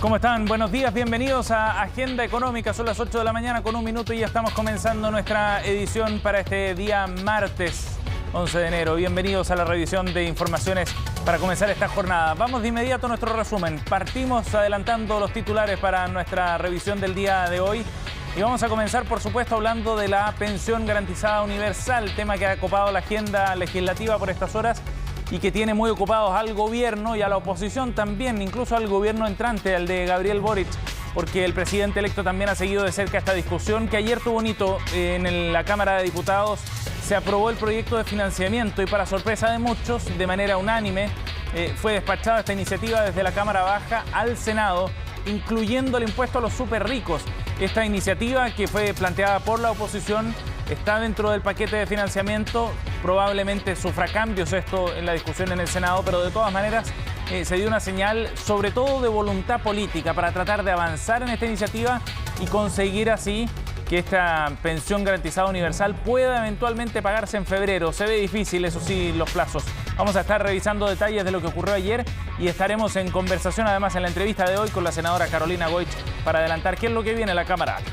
¿Cómo están? Buenos días, bienvenidos a Agenda Económica. Son las 8 de la mañana con un minuto y ya estamos comenzando nuestra edición para este día martes 11 de enero. Bienvenidos a la revisión de informaciones para comenzar esta jornada. Vamos de inmediato a nuestro resumen. Partimos adelantando los titulares para nuestra revisión del día de hoy. Y vamos a comenzar, por supuesto, hablando de la pensión garantizada universal, tema que ha copado la agenda legislativa por estas horas y que tiene muy ocupados al gobierno y a la oposición también, incluso al gobierno entrante, al de Gabriel Boric, porque el presidente electo también ha seguido de cerca esta discusión que ayer tuvo un hito en la Cámara de Diputados. Se aprobó el proyecto de financiamiento y, para sorpresa de muchos, de manera unánime, fue despachada esta iniciativa desde la Cámara Baja al Senado, incluyendo el impuesto a los súper ricos. Esta iniciativa, que fue planteada por la oposición, está dentro del paquete de financiamiento. Probablemente sufra cambios esto en la discusión en el Senado, pero de todas maneras se dio una señal, sobre todo de voluntad política, para tratar de avanzar en esta iniciativa y conseguir así que esta pensión garantizada universal pueda eventualmente pagarse en febrero. Se ve difícil, eso sí, los plazos. Vamos a estar revisando detalles de lo que ocurrió ayer y estaremos en conversación, además, en la entrevista de hoy con la senadora Carolina Goich para adelantar qué es lo que viene en la Cámara Alta.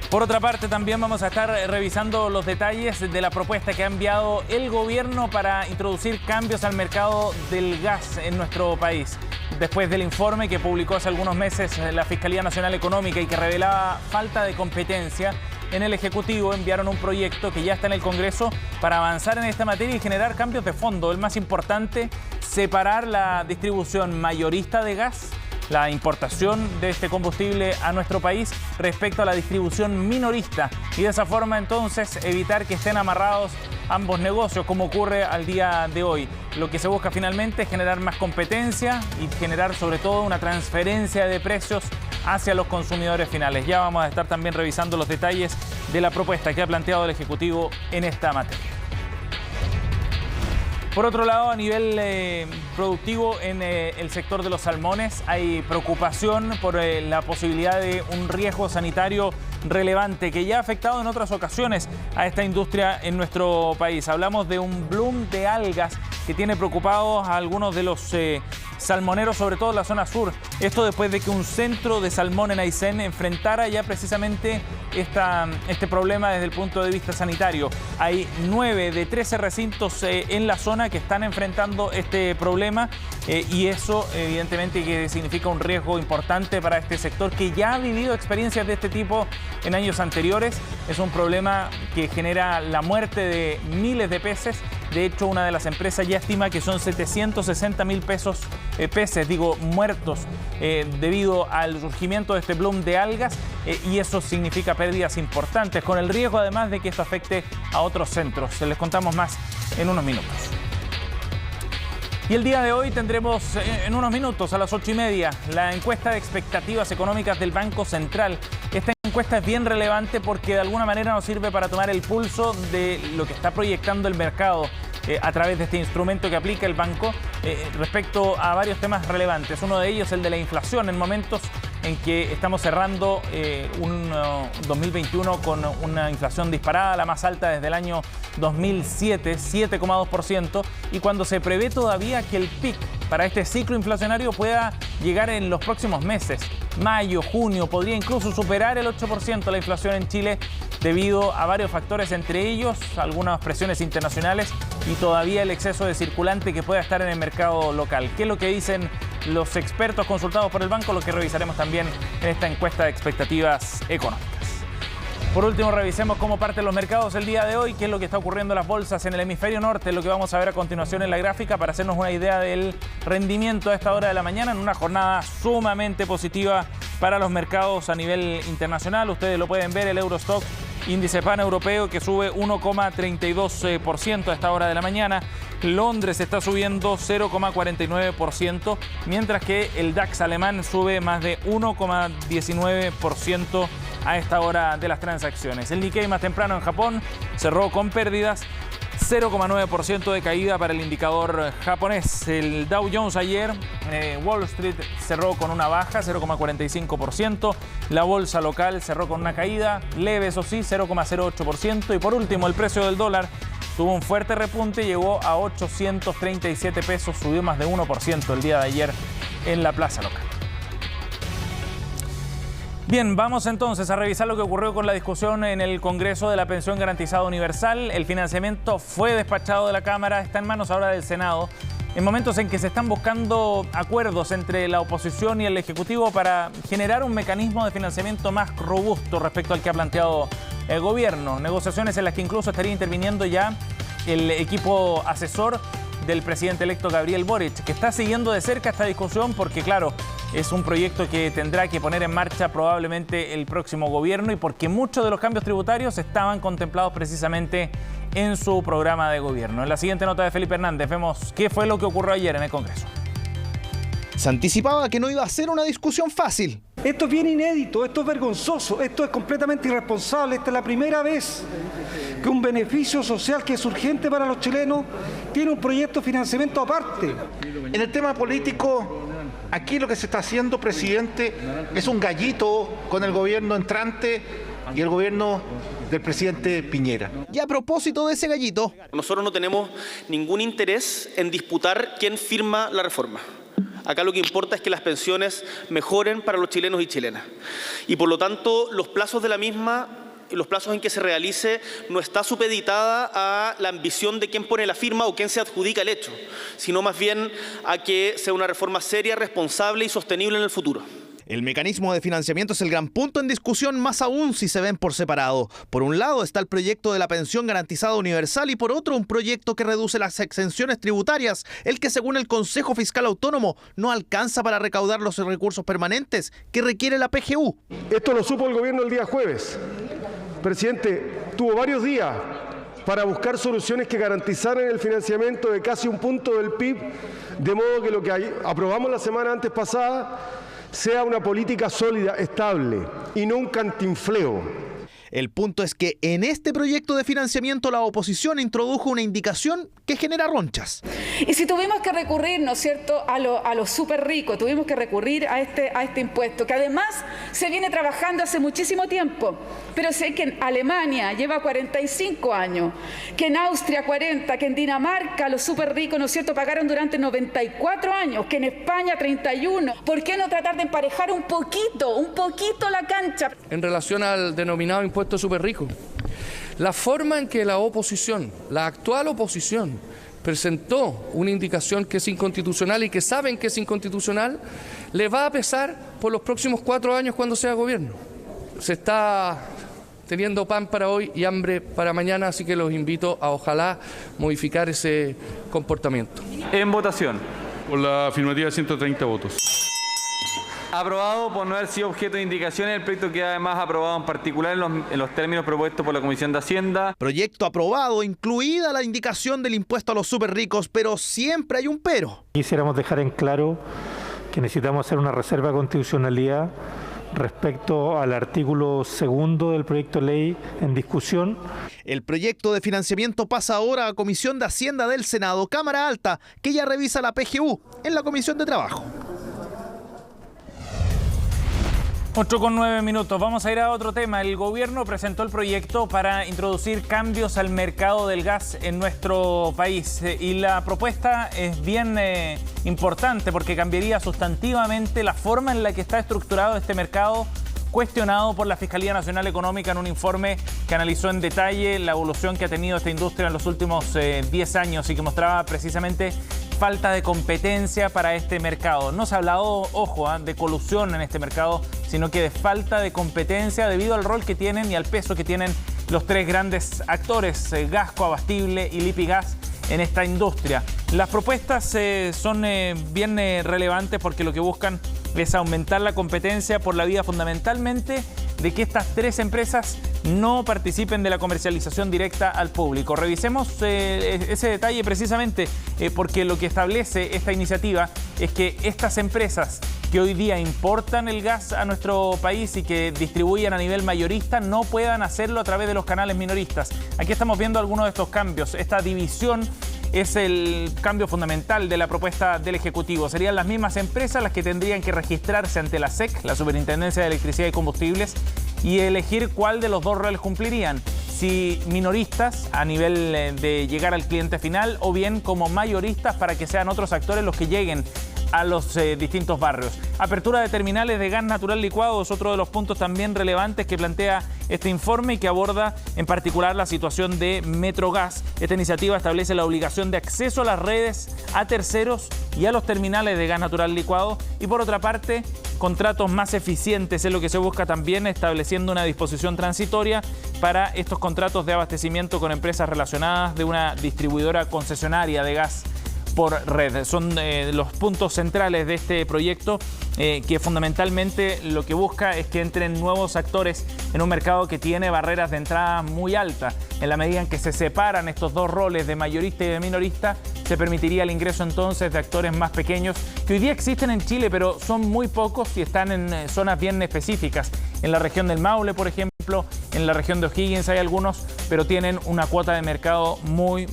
Por otra parte, también vamos a estar revisando los detalles de la propuesta que ha enviado el gobierno para introducir cambios al mercado del gas en nuestro país. Después del informe que publicó hace algunos meses la Fiscalía Nacional Económica y que revelaba falta de competencia, en el Ejecutivo enviaron un proyecto que ya está en el Congreso para avanzar en esta materia y generar cambios de fondo. El más importante, separar la distribución mayorista de gas, la importación de este combustible a nuestro país, respecto a la distribución minorista, y de esa forma entonces evitar que estén amarrados ambos negocios, como ocurre al día de hoy. Lo que se busca finalmente es generar más competencia y generar sobre todo una transferencia de precios hacia los consumidores finales. Ya vamos a estar también revisando los detalles de la propuesta que ha planteado el Ejecutivo en esta materia. Por otro lado, a nivel productivo en el sector de los salmones, hay preocupación por la posibilidad de un riesgo sanitario relevante que ya ha afectado en otras ocasiones a esta industria en nuestro país. Hablamos de un bloom de algas que tiene preocupados a algunos de los salmoneros, sobre todo en la zona sur. Esto después de que un centro de salmón en Aysén enfrentara ya precisamente este problema desde el punto de vista sanitario. Hay 9 de 13 recintos en la zona que están enfrentando este problema y eso evidentemente que significa un riesgo importante para este sector que ya ha vivido experiencias de este tipo en años anteriores. Es un problema que genera la muerte de miles de peces. De hecho, una de las empresas ya estima que son 760.000 peces muertos debido al surgimiento de este bloom de algas y eso significa pérdidas importantes, con el riesgo además de que esto afecte a otros centros. Les contamos más en unos minutos. Y el día de hoy tendremos en unos minutos, a las 8:30, la encuesta de expectativas económicas del Banco Central. Esta encuesta es bien relevante porque de alguna manera nos sirve para tomar el pulso de lo que está proyectando el mercado a través de este instrumento que aplica el banco respecto a varios temas relevantes. Uno de ellos, el de la inflación, en momentos en que estamos cerrando un 2021 con una inflación disparada, la más alta desde el año 2007, 7,2%, y cuando se prevé todavía que el pic para este ciclo inflacionario pueda llegar en los próximos meses. Mayo, junio, podría incluso superar el 8% la inflación en Chile debido a varios factores, entre ellos algunas presiones internacionales y todavía el exceso de circulante que pueda estar en el mercado local. ¿Qué es lo que dicen los expertos consultados por el banco? Lo que revisaremos también en esta encuesta de expectativas económicas. Por último, revisemos cómo parten los mercados el día de hoy, qué es lo que está ocurriendo en las bolsas en el hemisferio norte, lo que vamos a ver a continuación en la gráfica para hacernos una idea del rendimiento a esta hora de la mañana en una jornada sumamente positiva para los mercados a nivel internacional. Ustedes lo pueden ver, el Eurostoxx, índice paneuropeo, que sube 1,32% a esta hora de la mañana. Londres está subiendo 0,49%, mientras que el DAX alemán sube más de 1,19% a esta hora de las transacciones. El Nikkei más temprano en Japón cerró con pérdidas, 0,9% de caída para el indicador japonés. El Dow Jones ayer, Wall Street cerró con una baja, 0,45%. La bolsa local cerró con una caída leve, eso sí, 0,08%. Y por último, el precio del dólar tuvo un fuerte repunte y llegó a 837 pesos, subió más de 1% el día de ayer en la plaza local. Bien, vamos entonces a revisar lo que ocurrió con la discusión en el Congreso de la Pensión Garantizada Universal. El financiamiento fue despachado de la Cámara, está en manos ahora del Senado, en momentos en que se están buscando acuerdos entre la oposición y el Ejecutivo para generar un mecanismo de financiamiento más robusto respecto al que ha planteado el gobierno. Negociaciones en las que incluso estaría interviniendo ya el equipo asesor del presidente electo Gabriel Boric, que está siguiendo de cerca esta discusión porque, claro, es un proyecto que tendrá que poner en marcha probablemente el próximo gobierno y porque muchos de los cambios tributarios estaban contemplados precisamente en su programa de gobierno. En la siguiente nota de Felipe Hernández vemos qué fue lo que ocurrió ayer en el Congreso. Se anticipaba que no iba a ser una discusión fácil. Esto es bien inédito, esto es vergonzoso, esto es completamente irresponsable. Esta es la primera vez que un beneficio social que es urgente para los chilenos tiene un proyecto de financiamiento aparte. En el tema político, aquí lo que se está haciendo, presidente, es un gallito con el gobierno entrante y el gobierno del presidente Piñera. Y a propósito de ese gallito, nosotros no tenemos ningún interés en disputar quién firma la reforma. Acá lo que importa es que las pensiones mejoren para los chilenos y chilenas. Y por lo tanto, los plazos de la misma, los plazos en que se realice, no está supeditada a la ambición de quién pone la firma o quién se adjudica el hecho, sino más bien a que sea una reforma seria, responsable y sostenible en el futuro. el mecanismo de financiamiento es el gran punto en discusión, más aún si se ven por separado. Por un lado está el proyecto de la pensión garantizada universal y por otro un proyecto que reduce las exenciones tributarias, el que según el Consejo Fiscal Autónomo no alcanza para recaudar los recursos permanentes que requiere la PGU. Esto lo supo el gobierno el día jueves. Presidente, tuvo varios días para buscar soluciones que garantizaran el financiamiento de casi un punto del PIB, de modo que lo que aprobamos la semana antes pasada sea una política sólida, estable y no un cantinfleo. El punto es que en este proyecto de financiamiento la oposición introdujo una indicación que genera ronchas. Y si tuvimos que recurrir, ¿no es cierto?, a los súper ricos, tuvimos que recurrir a este impuesto, que además se viene trabajando hace muchísimo tiempo. Pero sé que en Alemania lleva 45 años, que en Austria 40, que en Dinamarca los súper ricos, ¿no es cierto?, pagaron durante 94 años, que en España 31. ¿Por qué no tratar de emparejar un poquito la cancha? En relación al denominado impuesto súper rico, la forma en que la oposición, la actual oposición, presentó una indicación que es inconstitucional y que saben que es inconstitucional, le va a pesar por los próximos 4 años cuando sea gobierno. Se está teniendo pan para hoy y hambre para mañana, así que los invito a ojalá modificar ese comportamiento. En votación. Por la afirmativa, 130 votos. Aprobado por no haber sido objeto de indicaciones. El proyecto queda además aprobado en particular en los términos propuestos por la Comisión de Hacienda. Proyecto aprobado, incluida la indicación del impuesto a los súper ricos, pero siempre hay un pero. Quisiéramos dejar en claro que necesitamos hacer una reserva de constitucionalidad respecto al artículo 2 del proyecto de ley en discusión. El proyecto de financiamiento pasa ahora a Comisión de Hacienda del Senado, Cámara Alta, que ya revisa la PGU en la Comisión de Trabajo. 8:09. Vamos a ir a otro tema. El gobierno presentó el proyecto para introducir cambios al mercado del gas en nuestro país. Y la propuesta es bien importante porque cambiaría sustantivamente la forma en la que está estructurado este mercado, cuestionado por la Fiscalía Nacional Económica en un informe que analizó en detalle la evolución que ha tenido esta industria en los últimos 10 años y que mostraba precisamente falta de competencia para este mercado. No se ha hablado, ojo, de colusión en este mercado, sino que de falta de competencia debido al rol que tienen y al peso que tienen los tres grandes actores, Gasco, Abastible y Lipigas, en esta industria. Las propuestas son bien relevantes porque lo que buscan es aumentar la competencia por la vía fundamentalmente de que estas tres empresas no participen de la comercialización directa al público. Revisemos ese detalle precisamente porque lo que establece esta iniciativa es que estas empresas que hoy día importan el gas a nuestro país y que distribuyen a nivel mayorista no puedan hacerlo a través de los canales minoristas. Aquí estamos viendo algunos de estos cambios. Esta división es el cambio fundamental de la propuesta del Ejecutivo. Serían las mismas empresas las que tendrían que registrarse ante la SEC, la Superintendencia de Electricidad y Combustibles, y elegir cuál de los dos roles cumplirían. si minoristas a nivel de llegar al cliente final o bien como mayoristas para que sean otros actores los que lleguen a los distintos barrios. Apertura de terminales de gas natural licuado es otro de los puntos también relevantes que plantea este informe y que aborda en particular la situación de Metrogas. Esta iniciativa establece la obligación de acceso a las redes a terceros y a los terminales de gas natural licuado y por otra parte contratos más eficientes es lo que se busca también, estableciendo una disposición transitoria para estos contratos de abastecimiento con empresas relacionadas de una distribuidora concesionaria de gas por red. Son los puntos centrales de este proyecto que fundamentalmente lo que busca es que entren nuevos actores en un mercado que tiene barreras de entrada muy altas. En la medida en que se separan estos dos roles de mayorista y de minorista, se permitiría el ingreso entonces de actores más pequeños que hoy día existen en Chile, pero son muy pocos y están en zonas bien específicas. En la región del Maule, por ejemplo, en la región de O'Higgins hay algunos, pero tienen una cuota de mercado muy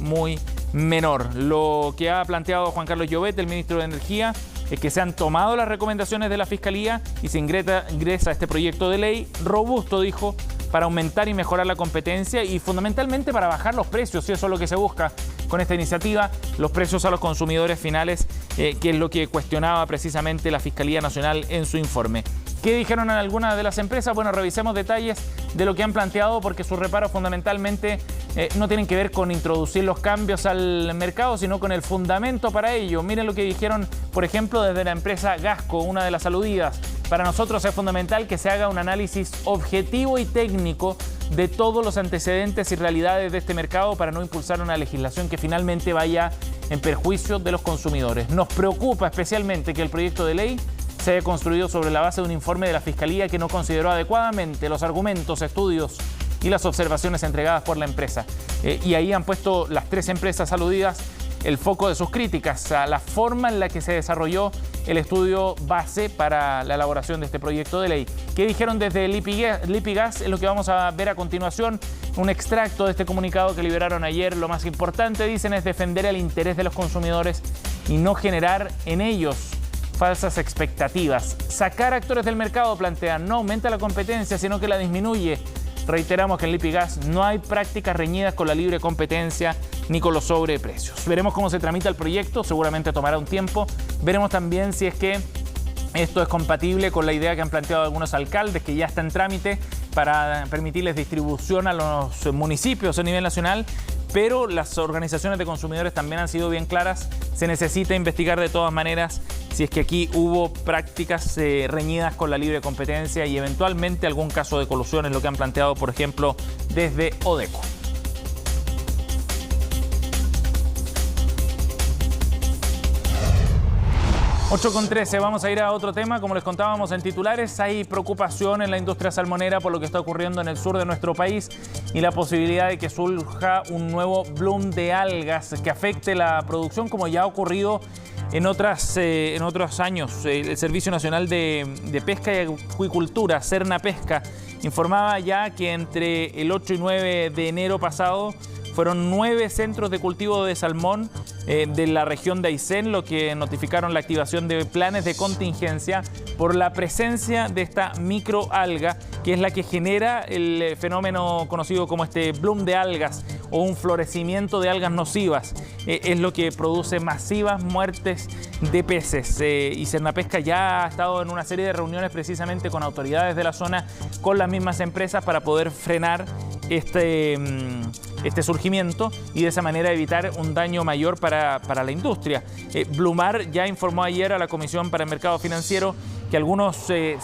menor. Lo que ha planteado Juan Carlos Llobet, el ministro de Energía, es que se han tomado las recomendaciones de la Fiscalía y se ingresa este proyecto de ley robusto, dijo, para aumentar y mejorar la competencia y fundamentalmente para bajar los precios, y eso es lo que se busca con esta iniciativa, los precios a los consumidores finales, que es lo que cuestionaba precisamente la Fiscalía Nacional en su informe. ¿Qué dijeron en algunas de las empresas? Bueno, revisemos detalles de lo que han planteado porque sus reparos fundamentalmente no tienen que ver con introducir los cambios al mercado, sino con el fundamento para ello. Miren lo que dijeron, por ejemplo, desde la empresa Gasco, una de las aludidas. Para nosotros es fundamental que se haga un análisis objetivo y técnico de todos los antecedentes y realidades de este mercado para no impulsar una legislación que finalmente vaya en perjuicio de los consumidores. Nos preocupa especialmente que el proyecto de ley se haya construido sobre la base de un informe de la Fiscalía que no consideró adecuadamente los argumentos, estudios y las observaciones entregadas por la empresa. Y ahí han puesto las tres empresas aludidas el foco de sus críticas a la forma en la que se desarrolló el estudio base para la elaboración de este proyecto de ley. ¿Qué dijeron desde Lipigas? Es lo que vamos a ver a continuación. Un extracto de este comunicado que liberaron ayer. Lo más importante, dicen, es defender el interés de los consumidores y no generar en ellos falsas expectativas. Sacar actores del mercado, plantean, no aumenta la competencia, sino que la disminuye. Reiteramos que en Lipigas no hay prácticas reñidas con la libre competencia ni con los sobreprecios. Veremos cómo se tramita el proyecto, seguramente tomará un tiempo. Veremos también si es que esto es compatible con la idea que han planteado algunos alcaldes, que ya está en trámite para permitirles distribución a los municipios a nivel nacional. Pero las organizaciones de consumidores también han sido bien claras. Se necesita investigar de todas maneras si es que aquí hubo prácticas reñidas con la libre competencia y eventualmente algún caso de colusión, es lo que han planteado, por ejemplo, desde Odeco. Con 13, vamos a ir a otro tema. Como les contábamos en titulares, hay preocupación en la industria salmonera por lo que está ocurriendo en el sur de nuestro país y la posibilidad de que surja un nuevo bloom de algas que afecte la producción, como ya ha ocurrido en otros años. El Servicio Nacional de Pesca y Acuicultura, Sernapesca, informaba ya que entre el 8 y 9 de enero pasado fueron 9 centros de cultivo de salmón de la región de Aysén, lo que notificaron la activación de planes de contingencia por la presencia de esta microalga, que es la que genera el fenómeno conocido como este bloom de algas o un florecimiento de algas nocivas. Es lo que produce masivas muertes de peces. Y Sernapesca ya ha estado en una serie de reuniones precisamente con autoridades de la zona, con las mismas empresas, para poder frenar este surgimiento y de esa manera evitar un daño mayor para la industria. Blumar ya informó ayer a la Comisión para el Mercado Financiero que algunos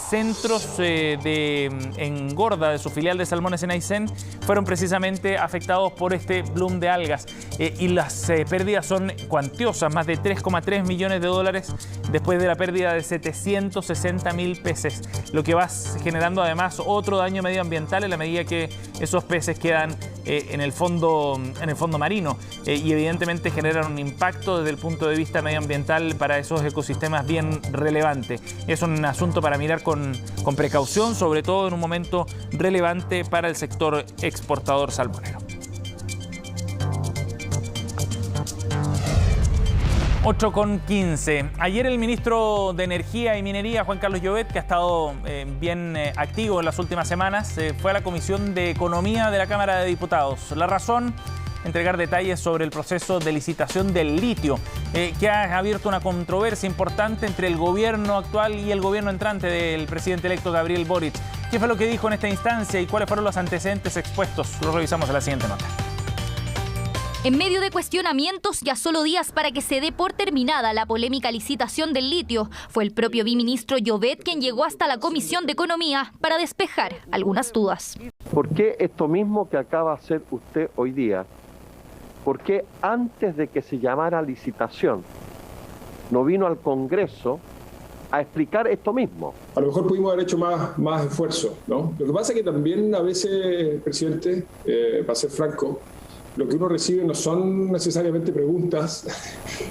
centros de engorda de su filial de salmones en Aysén fueron precisamente afectados por este bloom de algas y las pérdidas son cuantiosas, más de 3,3 millones de dólares después de la pérdida de 760.000 peces, lo que va generando además otro daño medioambiental en la medida que esos peces quedan en el fondo marino y evidentemente generan un impacto desde el punto de vista medioambiental para esos ecosistemas bien relevante. Es un asunto para mirar con precaución, sobre todo en un momento relevante para el sector exportador salmonero. 8:15. Ayer el ministro de Energía y Minería, Juan Carlos Llobet, que ha estado bien activo en las últimas semanas, fue a la Comisión de Economía de la Cámara de Diputados. La razón, entregar detalles sobre el proceso de licitación del litio, que ha abierto una controversia importante entre el gobierno actual y el gobierno entrante del presidente electo Gabriel Boric. ¿Qué fue lo que dijo en esta instancia y cuáles fueron los antecedentes expuestos? Lo revisamos en la siguiente nota. En medio de cuestionamientos y a solo días para que se dé por terminada la polémica licitación del litio, fue el propio viceministro Llobet quien llegó hasta la Comisión de Economía para despejar algunas dudas. ¿Por qué esto mismo que acaba de hacer usted hoy día? ¿Por qué antes de que se llamara licitación no vino al Congreso a explicar esto mismo? A lo mejor pudimos haber hecho más esfuerzo, ¿no? Lo que pasa es que también a veces, presidente, para ser franco, lo que uno recibe no son necesariamente preguntas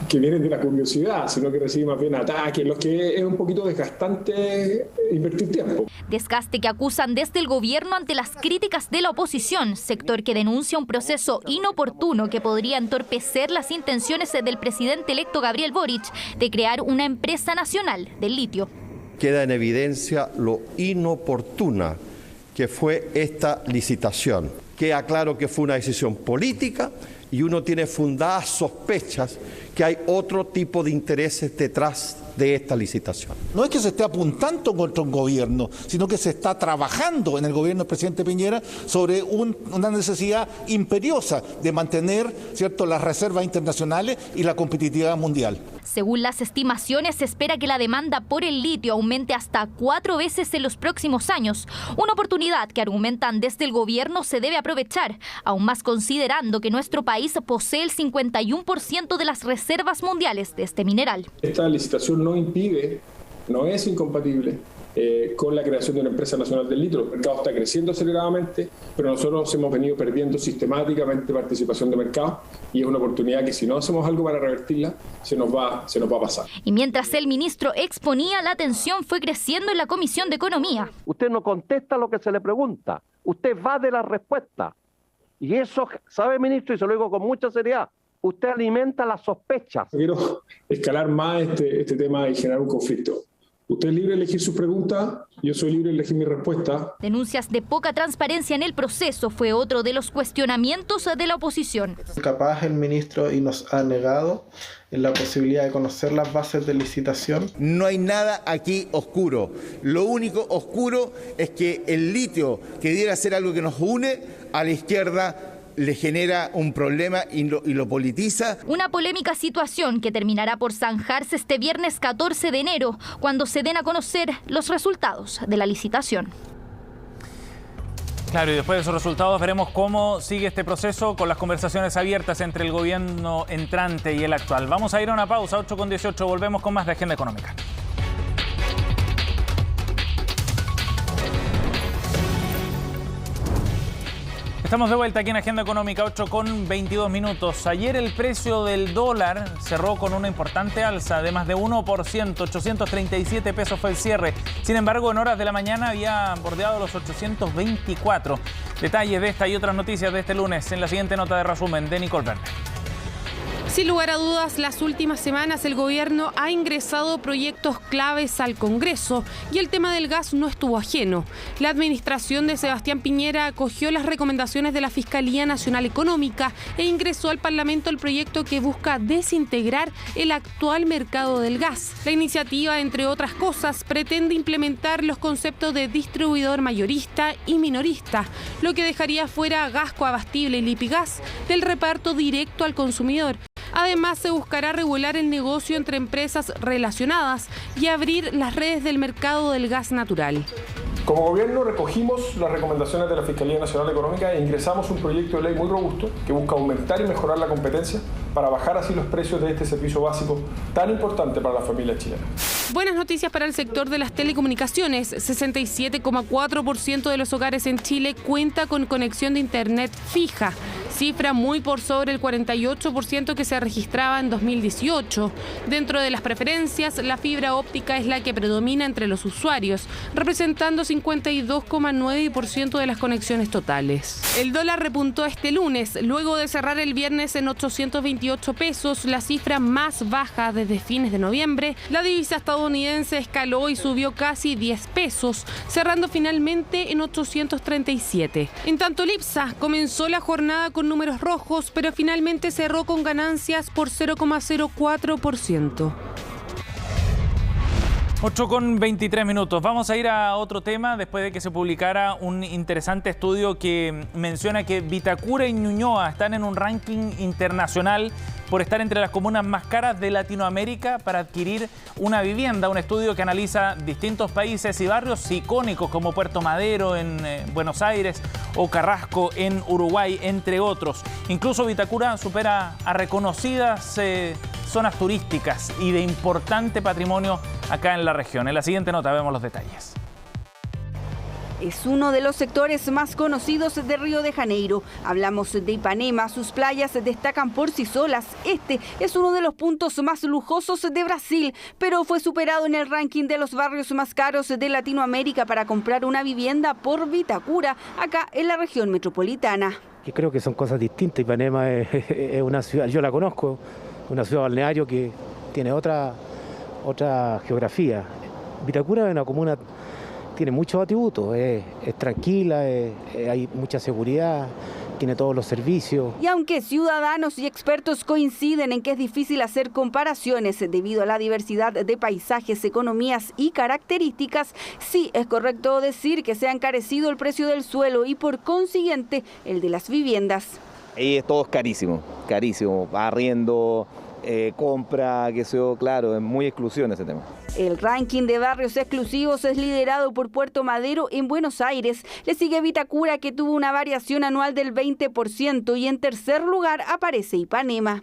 que vienen de la curiosidad, sino que recibe más bien ataques, en los que es un poquito desgastante invertir tiempo. Desgaste que acusan desde el gobierno ante las críticas de la oposición, sector que denuncia un proceso inoportuno que podría entorpecer las intenciones del presidente electo Gabriel Boric de crear una empresa nacional del litio. Queda en evidencia lo inoportuna que fue esta licitación. Queda claro que fue una decisión política y uno tiene fundadas sospechas que hay otro tipo de intereses detrás de esta licitación. No es que se esté apuntando contra un gobierno, sino que se está trabajando en el gobierno del presidente Piñera sobre una necesidad imperiosa de mantener, ¿cierto?, las reservas internacionales y la competitividad mundial. Según las estimaciones, se espera que la demanda por el litio aumente hasta 4 veces en los próximos años. Una oportunidad que argumentan desde el gobierno se debe aprovechar, aún más considerando que nuestro país posee el 51% de las reservas mundiales de este mineral. Esta licitación no es incompatible con la creación de una empresa nacional del litio. El mercado está creciendo aceleradamente, pero nosotros hemos venido perdiendo sistemáticamente participación de mercado y es una oportunidad que si no hacemos algo para revertirla, se nos va a pasar. Y mientras el ministro exponía, la tensión fue creciendo en la Comisión de Economía. Usted no contesta lo que se le pregunta, usted va de la respuesta. Y eso, ¿sabe, ministro? Y se lo digo con mucha seriedad. Usted alimenta las sospechas. No quiero escalar más este tema y generar un conflicto. Usted es libre de elegir sus preguntas, yo soy libre de elegir mi respuesta. Denuncias de poca transparencia en el proceso fue otro de los cuestionamientos de la oposición. Capaz el ministro y nos ha negado la posibilidad de conocer las bases de licitación. No hay nada aquí oscuro. Lo único oscuro es que el litio, que debiera ser algo que nos une a la izquierda, le genera un problema y lo politiza. Una polémica situación que terminará por zanjarse este viernes 14 de enero, cuando se den a conocer los resultados de la licitación. Claro, y después de esos resultados veremos cómo sigue este proceso con las conversaciones abiertas entre el gobierno entrante y el actual. Vamos a ir a una pausa, 8:18, volvemos con más de Agenda Económica. Estamos de vuelta aquí en Agenda Económica, 8:22. Ayer el precio del dólar cerró con una importante alza de más de 1%, 837 pesos fue el cierre. Sin embargo, en horas de la mañana había bordeado los 824. Detalles de esta y otras noticias de este lunes en la siguiente nota de resumen de Nicole Werner. Sin lugar a dudas, las últimas semanas el gobierno ha ingresado proyectos claves al Congreso y el tema del gas no estuvo ajeno. La administración de Sebastián Piñera acogió las recomendaciones de la Fiscalía Nacional Económica e ingresó al Parlamento el proyecto que busca desintegrar el actual mercado del gas. La iniciativa, entre otras cosas, pretende implementar los conceptos de distribuidor mayorista y minorista, lo que dejaría fuera a gas coabastible y Lipigas del reparto directo al consumidor. Además, se buscará regular el negocio entre empresas relacionadas y abrir las redes del mercado del gas natural. Como gobierno recogimos las recomendaciones de la Fiscalía Nacional Económica e ingresamos un proyecto de ley muy robusto que busca aumentar y mejorar la competencia para bajar así los precios de este servicio básico tan importante para las familias chilenas. Buenas noticias para el sector de las telecomunicaciones. 67,4% de los hogares en Chile cuenta con conexión de internet fija. cifra muy por sobre el 48% que se registraba en 2018. Dentro de las preferencias, la fibra óptica es la que predomina entre los usuarios, representando 52,9% de las conexiones totales. El dólar repuntó este lunes, luego de cerrar el viernes en 828 pesos, la cifra más baja desde fines de noviembre. La divisa estadounidense escaló y subió casi 10 pesos, cerrando finalmente en 837. En tanto, el IPSA comenzó la jornada con números rojos, pero finalmente cerró con ganancias por 0,04%. 8:23. Vamos a ir a otro tema después de que se publicara un interesante estudio que menciona que Vitacura y Ñuñoa están en un ranking internacional por estar entre las comunas más caras de Latinoamérica para adquirir una vivienda. Un estudio que analiza distintos países y barrios icónicos como Puerto Madero en Buenos Aires o Carrasco en Uruguay, entre otros. Incluso Vitacura supera a reconocidas zonas turísticas y de importante patrimonio acá en la región. En la siguiente nota vemos los detalles. Es uno de los sectores más conocidos de Río de Janeiro. Hablamos de Ipanema, sus playas destacan por sí solas. Este es uno de los puntos más lujosos de Brasil, pero fue superado en el ranking de los barrios más caros de Latinoamérica para comprar una vivienda por Vitacura, acá en la región metropolitana. Yo creo que son cosas distintas. Ipanema es una ciudad, yo la conozco, una ciudad balneario que tiene otra geografía. Vitacura es una comuna, tiene muchos atributos, es tranquila, hay mucha seguridad, tiene todos los servicios. Y aunque ciudadanos y expertos coinciden en que es difícil hacer comparaciones debido a la diversidad de paisajes, economías y características, sí es correcto decir que se ha encarecido el precio del suelo y por consiguiente el de las viviendas. Ahí todo es carísimo, arriendo, compra, que sea, claro, es muy exclusión ese tema. El ranking de barrios exclusivos es liderado por Puerto Madero en Buenos Aires. Le sigue Vitacura, que tuvo una variación anual del 20%, y en tercer lugar aparece Ipanema.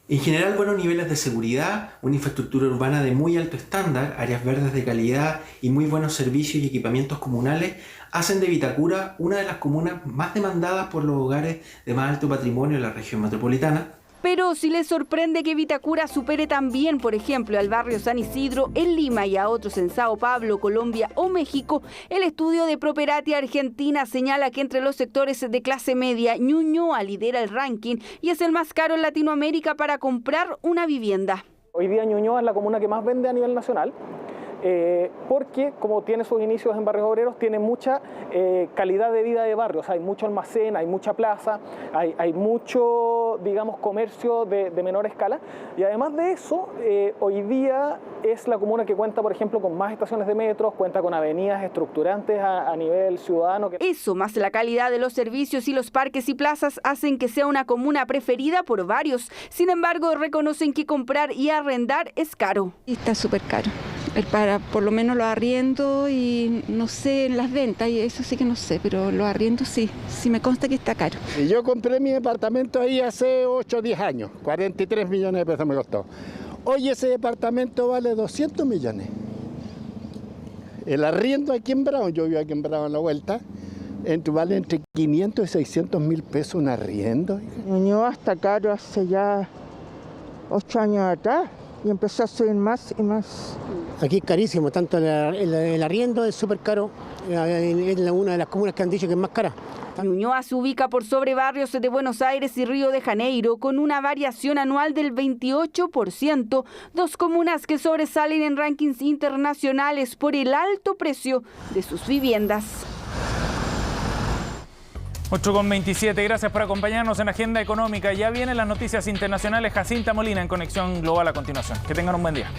En general, buenos niveles de seguridad, una infraestructura urbana de muy alto estándar, áreas verdes de calidad y muy buenos servicios y equipamientos comunales hacen de Vitacura una de las comunas más demandadas por los hogares de más alto patrimonio en la región metropolitana. Pero si les sorprende que Vitacura supere también, por ejemplo, al barrio San Isidro en Lima y a otros en Sao Paulo, Colombia o México, el estudio de Properati Argentina señala que entre los sectores de clase media, Ñuñoa lidera el ranking y es el más caro en Latinoamérica para comprar una vivienda. Hoy día Ñuñoa es la comuna que más vende a nivel nacional. Porque como tiene sus inicios en barrios obreros, tiene mucha calidad de vida de barrios, hay mucho almacén, hay mucha plaza, hay mucho, digamos, comercio de menor escala, y además de eso, hoy día es la comuna que cuenta, por ejemplo, con más estaciones de metros, cuenta con avenidas estructurantes a nivel ciudadano. Eso, más la calidad de los servicios y los parques y plazas, hacen que sea una comuna preferida por varios. Sin embargo, reconocen que comprar y arrendar es caro. Está súper caro. Para por lo menos los arriendos y no sé, en las ventas, y eso sí que no sé, pero los arriendos sí me consta que está caro. Yo compré mi departamento ahí hace 8 o 10 años, 43 millones de pesos me costó. Hoy ese departamento vale 200 millones. El arriendo aquí en Brown, yo vivo aquí en Brown a la vuelta, vale entre 500 y 600 mil pesos un arriendo. Ñuñoa está caro hace ya 8 años atrás. Y empezó a subir más y más. Aquí es carísimo, tanto el arriendo es súper caro, es una de las comunas que han dicho que es más cara. Ñuñoa se ubica por sobre barrios de Buenos Aires y Río de Janeiro, con una variación anual del 28%, dos comunas que sobresalen en rankings internacionales por el alto precio de sus viviendas. 8:27, gracias por acompañarnos en Agenda Económica. Ya vienen las noticias internacionales. Jacinta Molina en Conexión Global a continuación. Que tengan un buen día.